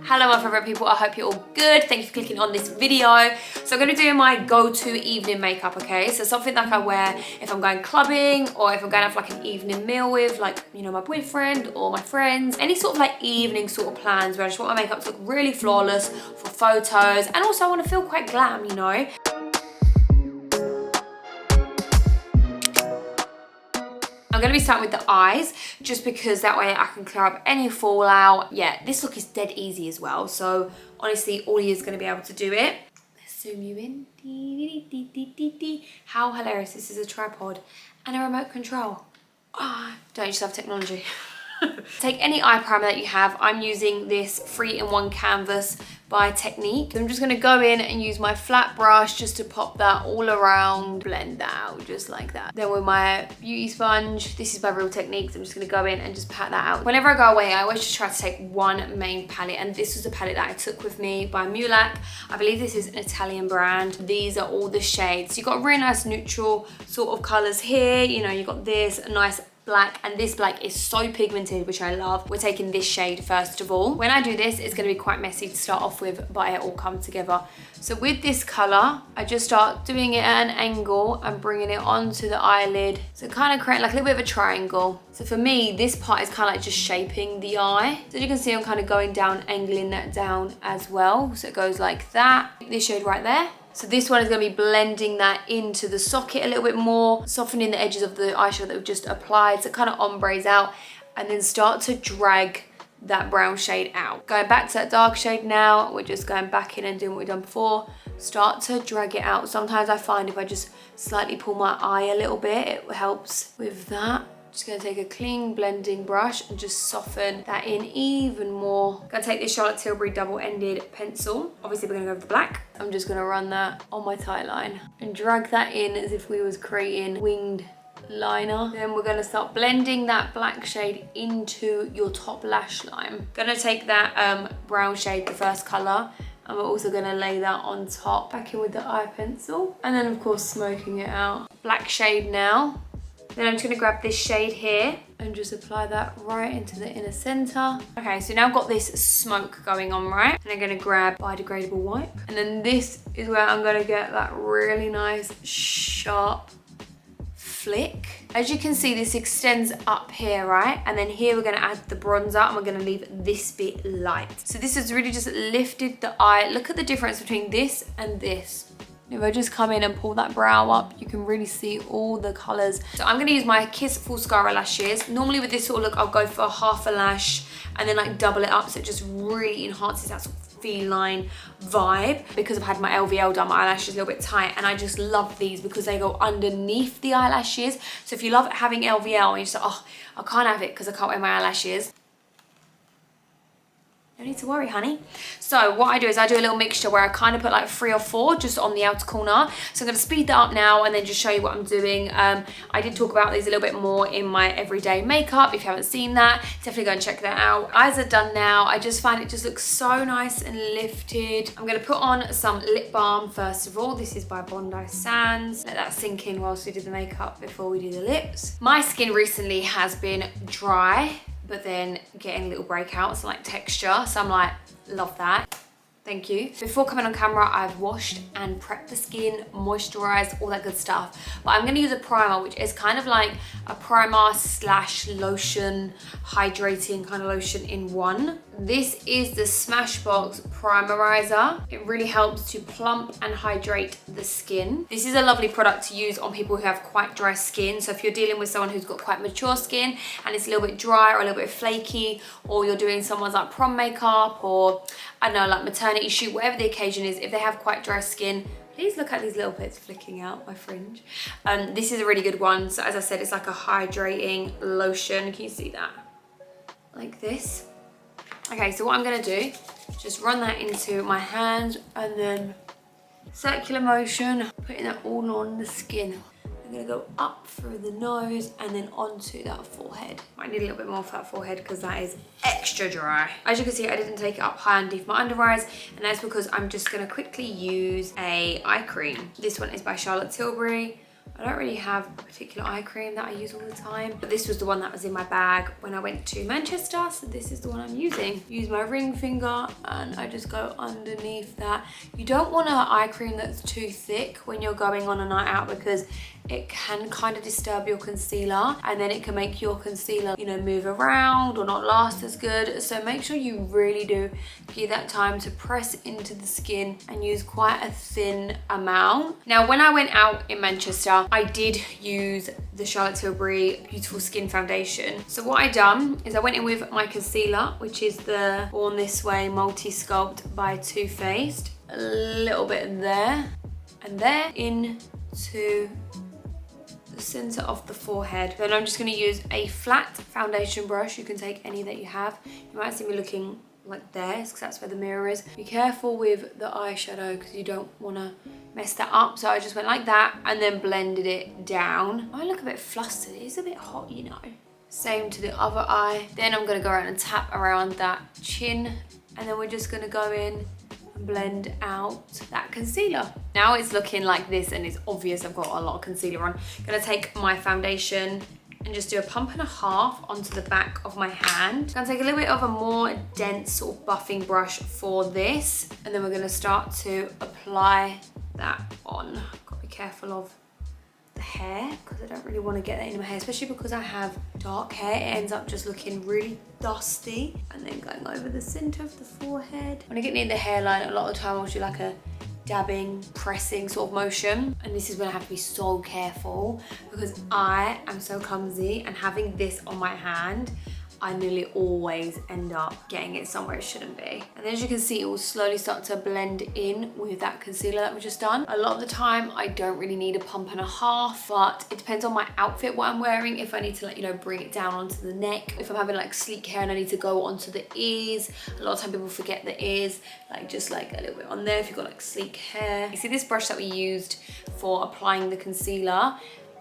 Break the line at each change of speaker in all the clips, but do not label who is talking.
Hello my favourite people, I hope you're all good. Thank you for clicking on this video. So I'm going to do my go-to evening makeup, okay? So something that I wear if I'm going clubbing or if I'm going to have like an evening meal with like, you know, my boyfriend or my friends. Any sort of like evening sort of plans where I just want my makeup to look really flawless for photos, and also I want to feel quite glam, you know? I'm going to be starting with the eyes, just because that way I can clear up any fallout. Yeah, this look is dead easy as well. So honestly, all you is going to be able to do it. Let's zoom you in. How hilarious. This is a tripod and a remote control. Oh, don't you just love technology? Take any eye primer that you have. I'm using this 3-in-1 canvas by Technique. I'm just going to go in and use my flat brush just to pop that all around, blend that out just like that. Then with my beauty sponge, this is by Real Techniques, I'm just going to go in and just pat that out. Whenever I go away, I always just try to take one main palette, and this was the palette that I took with me by Mulac. I believe this is an Italian brand. These are all the shades. You've got really nice neutral sort of colours here. You know, you've got this, a nice black, and this black is so pigmented, which I love. We're taking this shade first of all. When I do this, it's going to be quite messy to start off with, but it all comes together. So with this colour, I just start doing it at an angle and bringing it onto the eyelid. So kind of create like a little bit of a triangle. So for me, this part is kind of like just shaping the eye. So as you can see, I'm kind of going down, angling that down as well. So it goes like that. This shade right there. So this one is going to be blending that into the socket a little bit more, softening the edges of the eyeshadow that we've just applied, so it kind of ombres out, and then start to drag that brown shade out. Going back to that dark shade now, we're just going back in and doing what we've done before. Start to drag it out. Sometimes I find if I just slightly pull my eye a little bit, it helps with that. Just gonna take a clean blending brush and just soften that in even more. Gonna take this Charlotte Tilbury double-ended pencil. Obviously we're gonna go with the black. I'm just gonna run that on my tight line and drag that in as if we was creating winged liner. Then we're gonna start blending that black shade into your top lash line. Gonna take that brown shade, the first color, and we're also gonna lay that on top. Back in with the eye pencil, and then of course smoking it out. Black shade now. Then I'm just gonna grab this shade here and just apply that right into the inner center. Okay, so now I've got this smoke going on, right? And I'm gonna grab biodegradable wipe. And then this is where I'm gonna get that really nice, sharp flick. As you can see, this extends up here, right? And then here we're gonna add the bronzer, and we're gonna leave this bit light. So this has really just lifted the eye. Look at the difference between this and this. If I just come in and pull that brow up, you can really see all the colours. So I'm going to use my Kiss Full Mascara lashes. Normally with this sort of look, I'll go for half a lash and then like double it up, so it just really enhances that sort of feline vibe. Because I've had my LVL done, my eyelashes a little bit tight, and I just love these because they go underneath the eyelashes. So if you love having LVL and you say, oh, I can't have it because I can't wear my eyelashes, no need to worry, honey. So what I do is I do a little mixture where I kind of put like 3 or 4 just on the outer corner. So I'm going to speed that up now and then just show you what I'm doing. I did talk about these a little bit more in my everyday makeup. If you haven't seen that, definitely go and check that out. Eyes are done now. I just find it just looks so nice and lifted. I'm going to put on some lip balm first of all. This is by Bondi Sands. Let that sink in whilst we do the makeup before we do the lips. My skin recently has been dry, but then getting little breakouts, like texture. So I'm like, love that. Thank you. Before coming on camera, I've washed and prepped the skin, moisturized, all that good stuff. But I'm gonna use a primer, which is kind of like a primer slash lotion, hydrating kind of lotion in one. This is the Smashbox Primerizer. It really helps to plump and hydrate the skin. This is a lovely product to use on people who have quite dry skin. So if you're dealing with someone who's got quite mature skin and it's a little bit dry or a little bit flaky, or you're doing someone's like prom makeup, or I don't know, like maternity shoot, whatever the occasion is, if they have quite dry skin, please look at these little bits flicking out my fringe. This is a really good one. So as I said, it's like a hydrating lotion. Can you see that? Like this. Okay, so what I'm gonna do, just run that into my hand and then circular motion, putting that all on the skin. I'm gonna go up through the nose and then onto that forehead. I need a little bit more for that forehead because that is extra dry. As you can see, I didn't take it up high underneath my under eyes, and that's because I'm just gonna quickly use a eye cream. This one is by Charlotte Tilbury. I don't really have a particular eye cream that I use all the time, but this was the one that was in my bag when I went to Manchester, so this is the one I'm using. Use my ring finger and I just go underneath that. You don't want an eye cream that's too thick when you're going on a night out because it can kind of disturb your concealer, and then it can make your concealer, you know, move around or not last as good. So make sure you really do give that time to press into the skin and use quite a thin amount. Now, when I went out in Manchester, I did use the Charlotte Tilbury Beautiful Skin Foundation. So what I done is I went in with my concealer, which is the Born This Way Multi Sculpt by Too Faced. A little bit there and there into the center of the forehead. Then I'm just going to use a flat foundation brush. You can take any that you have. You might see me looking like this because that's where the mirror is. Be careful with the eyeshadow because you don't want to mess that up. So I just went like that and then blended it down. I look a bit flustered. It's a bit hot, you know. Same to the other eye. Then I'm going to go around and tap around that chin, and then we're just going to go in and blend out that concealer. Now it's looking like this and it's obvious I've got a lot of concealer on. I'm gonna take my foundation and just do a pump and a half onto the back of my hand. I'm gonna take a little bit of a more dense sort of buffing brush for this, and then we're gonna start to apply that on. Gotta be careful of the hair because I don't really want to get that in my hair, especially because I have dark hair. It ends up just looking really dusty. And then going over the center of the forehead. When I get near the hairline, a lot of the time I'll do like a dabbing, pressing sort of motion, and this is when I have to be so careful because I am so clumsy, and having this on my hand, I nearly always end up getting it somewhere it shouldn't be. And then as you can see, it will slowly start to blend in with that concealer that we just done. A lot of the time, I don't really need a pump and a half, but it depends on my outfit, what I'm wearing. If I need to, like, you know, bring it down onto the neck. If I'm having like sleek hair and I need to go onto the ears. A lot of time people forget the ears, like just like a little bit on there if you've got like sleek hair. You see this brush that we used for applying the concealer?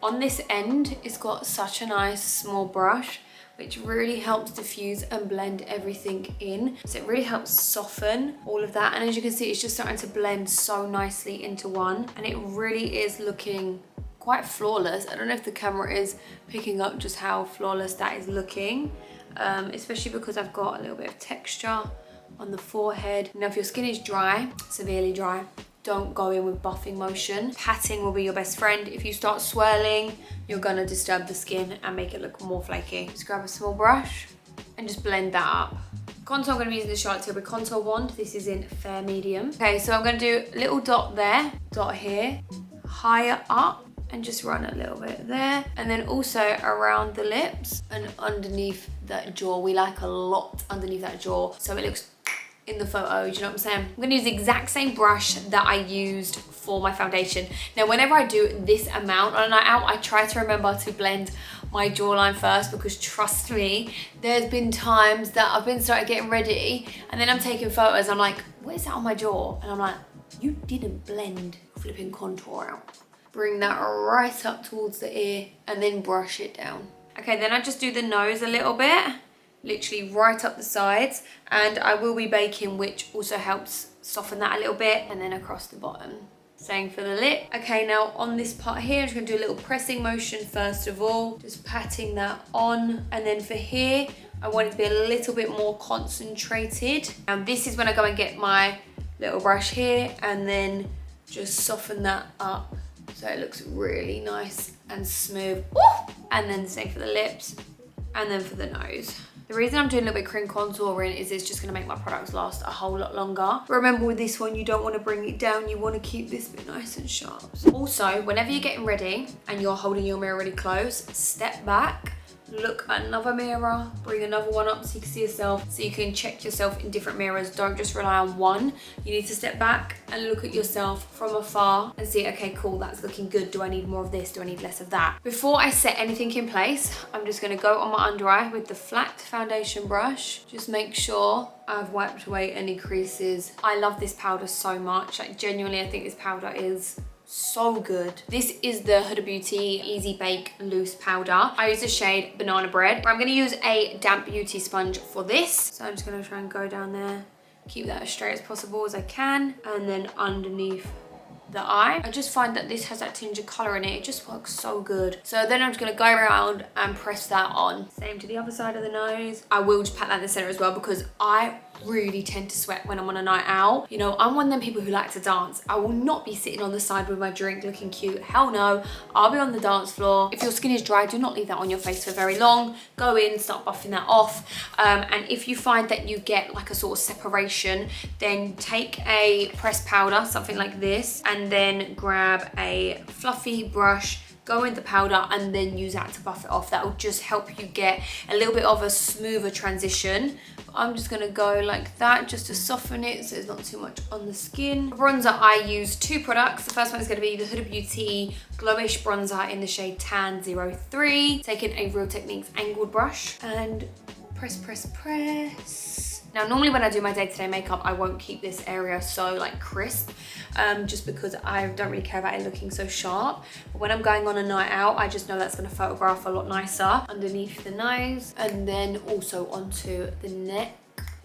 On this end, it's got such a nice small brush, which really helps diffuse and blend everything in. So it really helps soften all of that. And as you can see, it's just starting to blend so nicely into one. And it really is looking quite flawless. I don't know if the camera is picking up just how flawless that is looking, especially because I've got a little bit of texture on the forehead. Now, if your skin is dry, severely dry, don't go in with buffing motion. Patting will be your best friend. If you start swirling, you're gonna disturb the skin and make it look more flaky. Just grab a small brush and just blend that up. Contour, I'm gonna be using the Charlotte Tilbury Contour Wand. This is in fair medium. Okay, so I'm gonna do a little dot there, dot here, higher up, and just run a little bit there. And then also around the lips and underneath that jaw. We like a lot underneath that jaw, so it looks in the photo, do you know what I'm saying? I'm gonna use the exact same brush that I used for my foundation. Now, whenever I do this amount on a night out, I try to remember to blend my jawline first, because trust me, there's been times that I've been started getting ready and then I'm taking photos, I'm like, where's that on my jaw? And I'm like, you didn't blend flipping contour out. Bring that right up towards the ear and then brush it down. Okay, then I just do the nose a little bit, literally right up the sides, and I will be baking, which also helps soften that a little bit, and then across the bottom. Same for the lip. Okay, now on this part here, I'm just gonna do a little pressing motion first of all, just patting that on, and then for here, I want it to be a little bit more concentrated. And this is when I go and get my little brush here, and then just soften that up so it looks really nice and smooth. Ooh! And then the same for the lips, and then for the nose. The reason I'm doing a little bit cream contouring is it's just gonna make my products last a whole lot longer. Remember, with this one, you don't wanna bring it down, you wanna keep this bit nice and sharp. Also, whenever you're getting ready and you're holding your mirror really close, step back, look at another mirror, bring another one up so you can see yourself, so you can check yourself in different mirrors. Don't just rely on one. You need to step back and look at yourself from afar and see, okay, cool, that's looking good. Do I need more of this? Do I need less of that? Before I set anything in place, I'm just gonna go on my under eye with the flat foundation brush. Just make sure I've wiped away any creases. I love this powder so much. Like, genuinely, I think this powder is so good. This is the Huda Beauty Easy Bake Loose Powder. I use the shade Banana Bread. I'm gonna use a damp beauty sponge for this. So I'm just gonna try and go down there, keep that as straight as possible as I can, and then underneath the eye. I just find that this has that tinge of colour in it. It just works so good. So then I'm just going to go around and press that on. Same to the other side of the nose. I will just pat that in the centre as well because I really tend to sweat when I'm on a night out. You know, I'm one of them people who like to dance. I will not be sitting on the side with my drink looking cute. Hell no. I'll be on the dance floor. If your skin is dry, do not leave that on your face for very long. Go in, start buffing that off. And if you find that you get like a sort of separation, then take a pressed powder, something like this, and then grab a fluffy brush, go in the powder and then use that to buff it off. That will just help you get a little bit of a smoother transition. I'm just gonna go like that just to soften it so there's not too much on the skin. For bronzer, I use 2 products. The first one is gonna be the Huda Beauty Glowish Bronzer in the shade Tan 03. Taking a Real Techniques angled brush and press, press, press. Now, normally when I do my day-to-day makeup, I won't keep this area so like crisp, just because I don't really care about it looking so sharp. But when I'm going on a night out, I just know that's gonna photograph a lot nicer underneath the nose and then also onto the neck.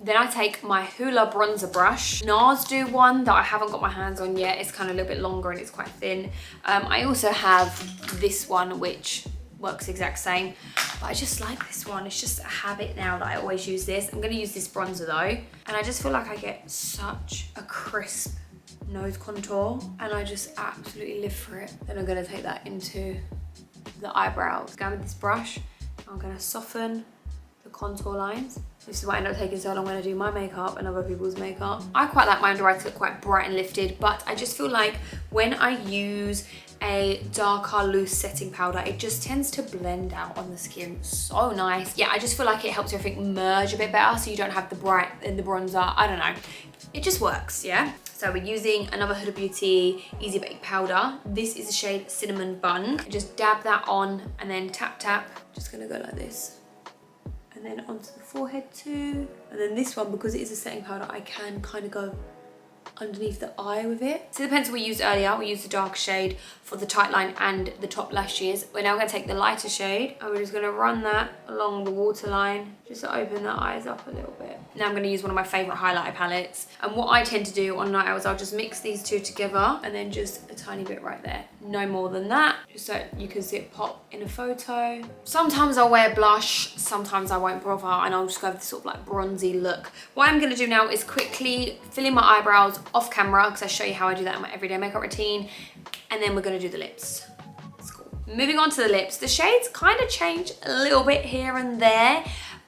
Then I take my Hoola bronzer brush. NARS do one that I haven't got my hands on yet. It's kind of a little bit longer and it's quite thin. I also have this one, which works the exact same, but I just like this one. It's just a habit now that I always use this. I'm gonna use this bronzer though, and I just feel like I get such a crisp nose contour and I just absolutely live for it. Then I'm gonna take that into the eyebrows. Go with this brush, I'm gonna soften the contour lines. This is why I end up taking so long when I do my makeup and other people's makeup. I quite like my under eye to look quite bright and lifted, but I just feel like when I use a darker loose setting powder, it just tends to blend out on the skin so nice. Yeah, I just feel like it helps everything merge a bit better so you don't have the bright in the bronzer. I don't know, it just works, yeah? So we're using another Huda Beauty Easy Bake powder. This is the shade Cinnamon Bun. Just dab that on and then tap tap. Just gonna go like this. And then onto the forehead too. And then this one, because it is a setting powder, I can kind of go underneath the eye with it. So the pencil we used earlier, we used the dark shade for the tight line and the top lashes. We're now gonna take the lighter shade and we're just gonna run that along the waterline just to open the eyes up a little bit. Now I'm gonna use one of my favorite highlighter palettes. And what I tend to do on night hours, I'll just mix these two together and then just a tiny bit right there. No more than that, just so you can see it pop in a photo. Sometimes I'll wear blush, sometimes I won't bother, and I'll just go with this sort of like bronzy look. What I'm gonna do now is quickly fill in my eyebrows off camera because I show you how I do that in my everyday makeup routine, and then we're gonna do the lips. Let's go. Moving on to the lips, the shades kind of change a little bit here and there,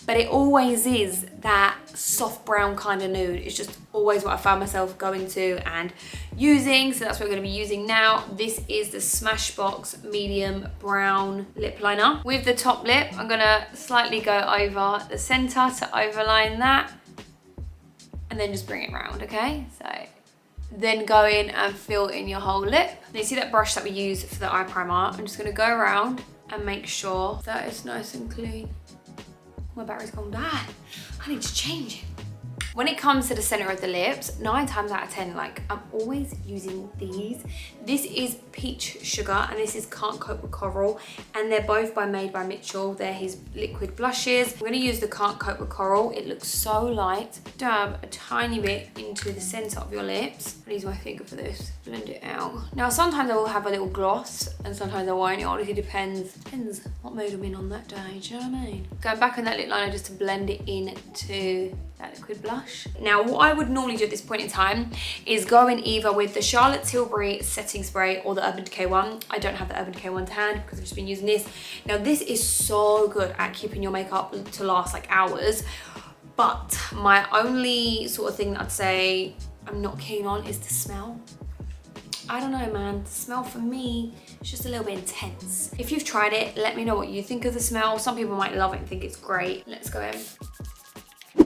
but it always is that soft brown kind of nude. It's just always what I found myself going to and using, so that's what we're gonna be using now. This is the Smashbox medium brown lip liner. With the top lip, I'm gonna slightly go over the center to overline that and then just bring it round, okay? So then go in and fill in your whole lip. Now you see that brush that we use for the eye primer? I'm just gonna go around and make sure that it's nice and clean. My battery's gonna die. I need to change it. When it comes to the center of the lips, 9 times out of 10, like I'm always using these. This is Peach Sugar and this is Can't Cope with Coral, and they're both by Made by Mitchell. They're his liquid blushes. I'm gonna use the Can't Cope with Coral. It looks so light. Dab a tiny bit into the center of your lips. I'll use my finger for this. Blend it out. Now sometimes I will have a little gloss and sometimes I won't. It honestly depends what mood I'm in on that day, do you know what I mean? Going back on that lip liner just to blend it into that liquid blush. Now what I would normally do at this point in time is go in either with the Charlotte Tilbury setting spray or the Urban Decay one. I don't have the Urban Decay one to hand because I've just been using this. Now this is so good at keeping your makeup to last like hours, but my only sort of thing that I'd say I'm not keen on is the smell. I don't know, man, the smell for me is just a little bit intense. If you've tried it, let me know what you think of the smell. Some people might love it and think it's great. Let's go in.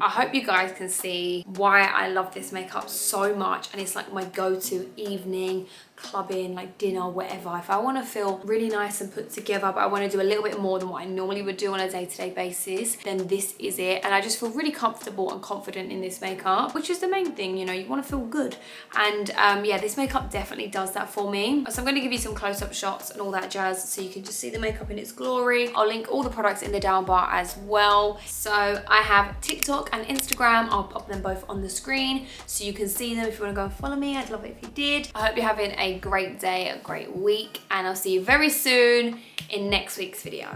I hope you guys can see why I love this makeup so much, and it's like my go-to evening, clubbing, like dinner, whatever. If I want to feel really nice and put together, but I want to do a little bit more than what I normally would do on a day-to-day basis, then this is it. And I just feel really comfortable and confident in this makeup, which is the main thing, you know, you want to feel good. And yeah, this makeup definitely does that for me. So I'm going to give you some close-up shots and all that jazz so you can just see the makeup in its glory. I'll link all the products in the down bar as well. So I have TikTok and Instagram. I'll pop them both on the screen so you can see them if you want to go and follow me. I'd love it if you did. I hope you're having a a great day, a great week, and I'll see you very soon in next week's video.